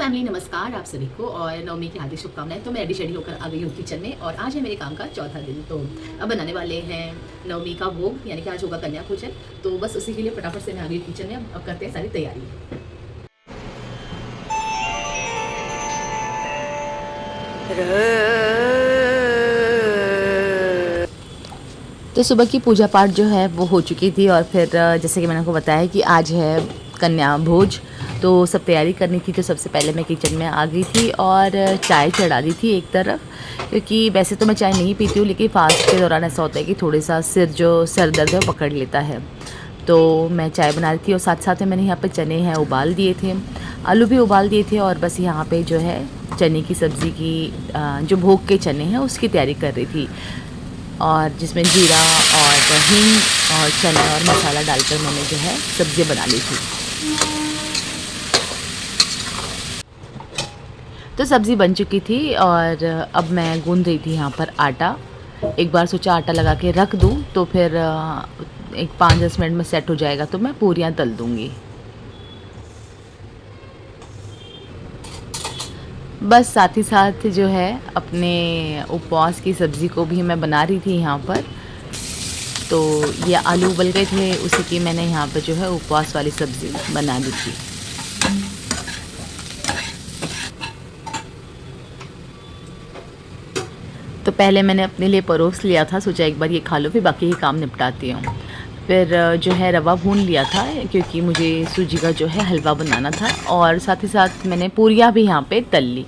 Family, नमस्कार आप सभी को और नवमी की हार्दिक शुभकामनाएं। तो मैं रेडी शेडी होकर आ गई हूँ किचन में और आज है मेरे काम का चौथा दिन। तो अब बनाने वाले हैं नवमी का भोग, यानी कि आज होगा कन्या पूजन। तो बस उसी के लिए फटाफट से मैं आ गई किचन में। अब करते हैं सारी तैयारी। तो सुबह की पूजा पाठ जो है वो हो चुकी थी और फिर जैसे कि मैंने आपको बताया कि आज है कन्या भोज, तो सब तैयारी करनी थी। तो सबसे पहले मैं किचन में आ गई थी और चाय चढ़ा दी थी एक तरफ, क्योंकि वैसे तो मैं चाय नहीं पीती हूँ, लेकिन फास्ट के दौरान ऐसा होता है कि थोड़ा सा सर दर्द है वो पकड़ लेता है। तो मैं चाय बना रही थी और साथ साथ में मैंने यहाँ पे चने हैं उबाल दिए थे, आलू भी उबाल दिए थे और बस यहाँ पे जो है चने की सब्ज़ी की जो भोग के चने हैं उसकी तैयारी कर रही थी, और जिसमें जीरा और हींग और चने और मसाला डालकर मैंने जो है सब्ज़ी बना ली थी। तो सब्ज़ी बन चुकी थी और अब मैं गूंद रही थी यहाँ पर आटा। एक बार सोचा आटा लगा के रख दूँ तो फिर एक 5-10 मिनट में सेट हो जाएगा, तो मैं पूरियाँ तल दूँगी। बस साथ ही साथ जो है अपने उपवास की सब्ज़ी को भी मैं बना रही थी यहाँ पर। तो ये आलू उबल गए थे, उसी की मैंने यहाँ पर जो है उपवास वाली सब्ज़ी बना दी थी। तो पहले मैंने अपने लिए परोस लिया था, सोचा एक बार ये खा लो फिर बाकी के काम निपटाती हूँ। फिर जो है रवा भून लिया था, क्योंकि मुझे सूजी का जो है हलवा बनाना था, और साथ ही साथ मैंने पूरियाँ भी यहाँ पे तल ली।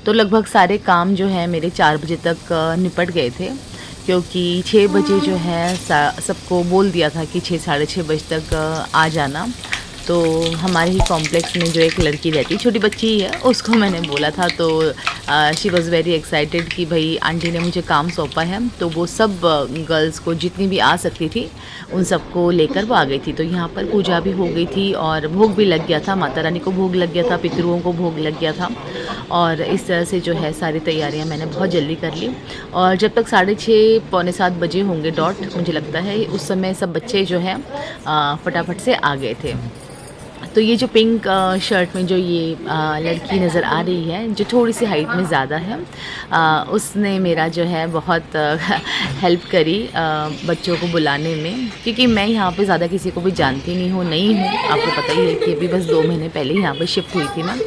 तो लगभग सारे काम जो है मेरे 4 बजे तक निपट गए थे, क्योंकि 6 बजे जो है सबको बोल दिया था कि 6-6:30 बजे तक आ जाना। तो हमारे ही कॉम्प्लेक्स में जो एक लड़की रहती, छोटी बच्ची ही है, उसको मैंने बोला था। तो शी वॉज़ वेरी एक्साइटेड कि भाई आंटी ने मुझे काम सौंपा है। तो वो सब गर्ल्स को जितनी भी आ सकती थी उन सबको लेकर वो आ गई थी। तो यहाँ पर पूजा भी हो गई थी और भोग भी लग गया था, माता रानी को भोग लग गया था, पितरुओं को भोग लग गया था। और इस तरह से जो है सारी तैयारियाँ मैंने बहुत जल्दी कर ली। और जब तक 6:30 पौने 7 बजे होंगे डॉट, मुझे लगता है उस समय सब बच्चे जो हैं फटाफट से आ गए थे। तो ये जो पिंक शर्ट में जो ये लड़की नज़र आ रही है, जो थोड़ी सी हाइट में ज़्यादा है, उसने मेरा जो है बहुत हेल्प करी बच्चों को बुलाने में, क्योंकि मैं यहाँ पे ज़्यादा किसी को भी जानती नहीं हूँ, नई हूँ। आपको पता ही है कि अभी बस 2 महीने पहले यहाँ पर शिफ्ट हुई थी मैं।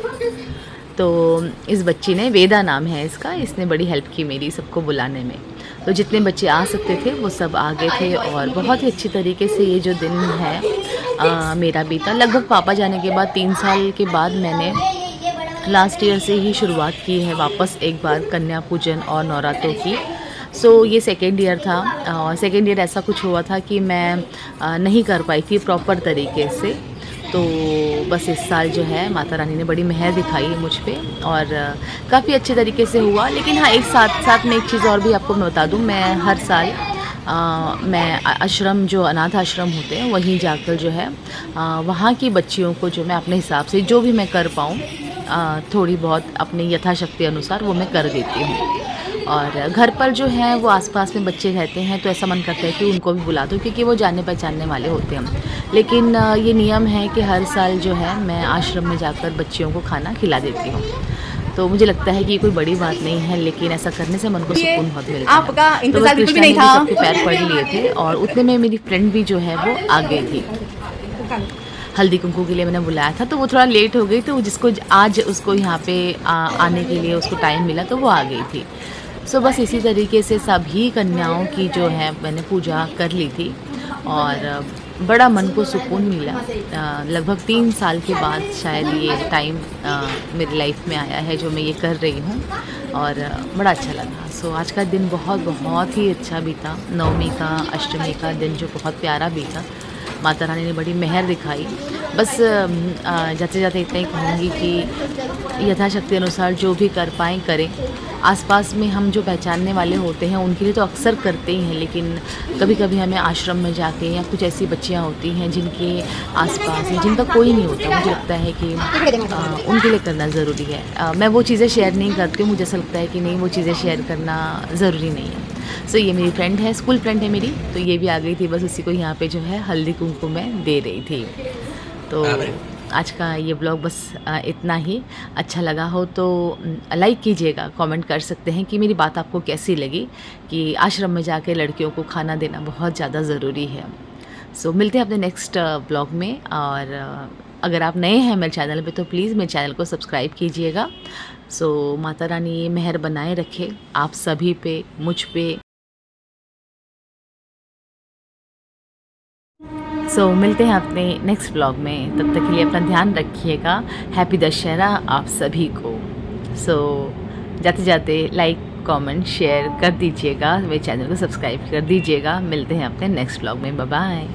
तो इस बच्ची ने, वेदा नाम है इसका, इसने बड़ी हेल्प की मेरी सबको बुलाने में। तो जितने बच्चे आ सकते थे वो सब आ गए थे और बहुत ही अच्छी तरीके से ये जो दिन है मेरा बीता। लगभग पापा जाने के बाद 3 साल के बाद मैंने लास्ट ईयर से ही शुरुआत की है वापस एक बार कन्या पूजन और नवरात्रों की। सो ये सेकेंड ईयर था, और सेकेंड ईयर ऐसा कुछ हुआ था कि मैं नहीं कर पाई थी प्रॉपर तरीके से। तो बस इस साल जो है माता रानी ने बड़ी मेहर दिखाई मुझ पे और काफ़ी अच्छे तरीके से हुआ। लेकिन हाँ, एक साथ में एक चीज़ और भी आपको मैं बता दूँ, मैं हर साल मैं आश्रम, जो अनाथ आश्रम होते हैं वहीं जाकर जो है वहाँ की बच्चियों को जो मैं अपने हिसाब से जो भी मैं कर पाऊँ थोड़ी बहुत अपनी यथाशक्ति अनुसार वो मैं कर देती हूँ। और घर पर जो है वो आसपास में बच्चे रहते हैं, तो ऐसा मन करता है कि उनको भी बुला दो, क्योंकि वो जाने पहचानने वाले होते हैं। लेकिन ये नियम है कि हर साल जो है मैं आश्रम में जाकर बच्चियों को खाना खिला देती हूँ। तो मुझे लगता है कि ये कोई बड़ी बात नहीं है, लेकिन ऐसा करने से मन को सुकून बहुत मिलता है। आपका तो इंतजार बिल्कुल भी नहीं था। सबके पैर पड़ लिए थे और उतने में मेरी फ्रेंड भी जो है वो आ गई थी। हल्दी कुंकू के लिए मैंने बुलाया था, तो वो थोड़ा लेट हो गई, तो जिसको आज उसको यहाँ पे आने के लिए उसको टाइम मिला तो वो आ गई थी। सो बस इसी तरीके से सभी कन्याओं की जो है मैंने पूजा कर ली थी और बड़ा मन को सुकून मिला। लगभग 3 साल के बाद शायद ये टाइम मेरी लाइफ में आया है जो मैं ये कर रही हूँ, और बड़ा अच्छा लगा। सो आज का दिन बहुत ही अच्छा बीता। नवमी का, अष्टमी का दिन जो बहुत प्यारा बीता। माता रानी ने बड़ी मेहर दिखाई। बस जाते जाते इतना ही कहूँगी कि यथाशक्ति अनुसार जो भी कर पाएँ करें। आसपास में हम जो पहचानने वाले होते हैं उनके लिए तो अक्सर करते ही हैं, लेकिन कभी कभी हमें आश्रम में जाके, या कुछ ऐसी बच्चियाँ होती हैं जिनके आसपास या जिनका कोई नहीं होता, मुझे लगता है कि उनके लिए करना ज़रूरी है। मैं वो चीज़ें शेयर नहीं करती हूँ, मुझे ऐसा लगता है कि नहीं, वो चीज़ें शेयर करना ज़रूरी नहीं है। सो ये मेरी फ्रेंड है, स्कूल फ्रेंड है मेरी, तो ये भी आ गई थी, बस उसी को यहाँ पे जो है हल्दी कुमकुम में दे रही थी। तो आज का ये ब्लॉग बस इतना ही। अच्छा लगा हो तो लाइक कीजिएगा, कमेंट कर सकते हैं कि मेरी बात आपको कैसी लगी कि आश्रम में जाके लड़कियों को खाना देना बहुत ज़्यादा ज़रूरी है। सो मिलते हैं अपने नेक्स्ट ब्लॉग में। और अगर आप नए हैं मेरे चैनल पे तो प्लीज़ मेरे चैनल को सब्सक्राइब कीजिएगा। सो माता रानी मेहर बनाए रखे आप सभी पे, मुझ पे। सो मिलते हैं अपने नेक्स्ट ब्लॉग में, तब तक के लिए अपना ध्यान रखिएगा। हैप्पी दशहरा आप सभी को। सो जाते जाते लाइक कमेंट शेयर कर दीजिएगा, मेरे चैनल को सब्सक्राइब कर दीजिएगा। मिलते हैं अपने नेक्स्ट ब्लॉग में। Bye bye.